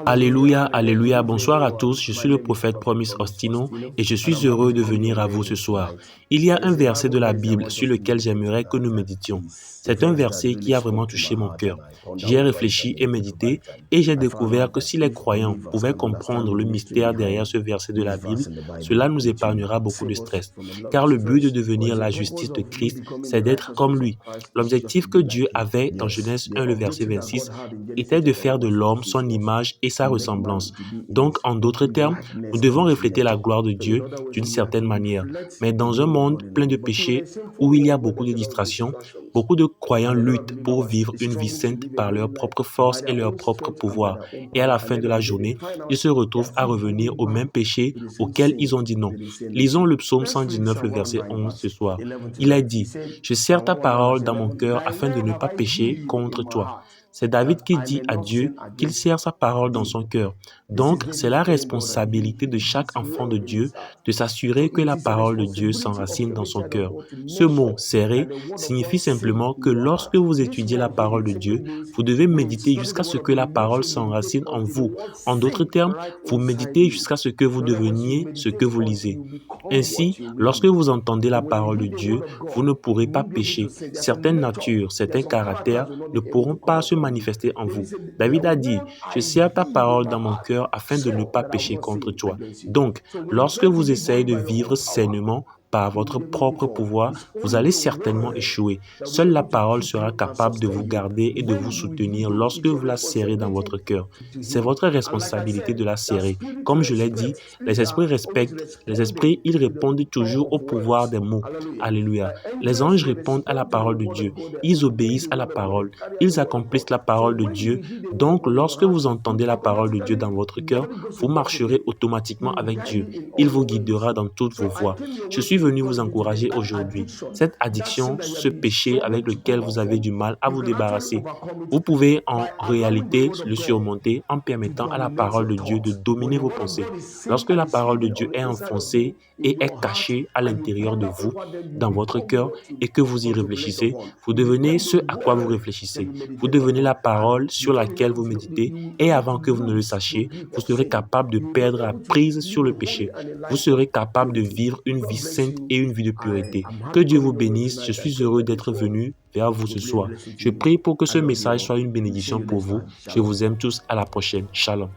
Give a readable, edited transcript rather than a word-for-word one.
Alléluia, alléluia, bonsoir à tous, je suis le prophète Promise Ostino et je suis heureux de venir à vous ce soir. Il y a un verset de la Bible sur lequel j'aimerais que nous méditions. C'est un verset qui a vraiment touché mon cœur. J'y ai réfléchi et médité et j'ai découvert que si les croyants pouvaient comprendre le mystère derrière ce verset de la Bible, cela nous épargnera beaucoup de stress. Car le but de devenir la justice de Christ, c'est d'être comme lui. L'objectif que Dieu avait dans Genèse 1, le verset 26, était de faire de l'homme son image et sa ressemblance. Donc, en d'autres termes, nous devons refléter la gloire de Dieu d'une certaine manière. Mais dans un monde plein de péchés, où il y a beaucoup de distractions, beaucoup de croyants luttent pour vivre une vie sainte par leur propre force et leur propre pouvoir. Et à la fin de la journée, ils se retrouvent à revenir au même péché auquel ils ont dit non. Lisons le psaume 119, le verset 11 ce soir. Il a dit, « Je serre ta parole dans mon cœur afin de ne pas pécher contre toi. » C'est David qui dit à Dieu qu'il serre sa parole dans son cœur. Donc, c'est la responsabilité de chaque enfant de Dieu de s'assurer que la parole de Dieu s'enracine dans son cœur. Ce mot « serrer » signifie simplement que lorsque vous étudiez la parole de Dieu, vous devez méditer jusqu'à ce que la parole s'enracine en vous. En d'autres termes, vous méditez jusqu'à ce que vous deveniez ce que vous lisez. Ainsi, lorsque vous entendez la parole de Dieu, vous ne pourrez pas pécher. Certaines natures, certains caractères ne pourront pas se manifester en vous. David a dit, « Je serre ta parole dans mon cœur afin de ne pas pécher contre toi. » Donc, lorsque vous essayez de vivre sainement, par votre propre pouvoir, vous allez certainement échouer. Seule la parole sera capable de vous garder et de vous soutenir lorsque vous la serrez dans votre cœur. C'est votre responsabilité de la serrer. Comme je l'ai dit, les esprits respectent, les esprits, ils répondent toujours au pouvoir des mots. Alléluia. Les anges répondent à la parole de Dieu. Ils obéissent à la parole. Ils accomplissent la parole de Dieu. Donc, lorsque vous entendez la parole de Dieu dans votre cœur, vous marcherez automatiquement avec Dieu. Il vous guidera dans toutes vos voies. Je suis venu vous encourager aujourd'hui. Cette addiction, ce péché avec lequel vous avez du mal à vous débarrasser, vous pouvez en réalité le surmonter en permettant à la parole de Dieu de dominer vos pensées. Lorsque la parole de Dieu est enfoncée et est cachée à l'intérieur de vous, dans votre cœur, et que vous y réfléchissez, vous devenez ce à quoi vous réfléchissez. Vous devenez la parole sur laquelle vous méditez et avant que vous ne le sachiez, vous serez capable de perdre la prise sur le péché. Vous serez capable de vivre une vie sainte et une vie de pureté. Que Dieu vous bénisse. Je suis heureux d'être venu vers vous ce soir. Je prie pour que ce message soit une bénédiction pour vous. Je vous aime tous. À la prochaine. Shalom.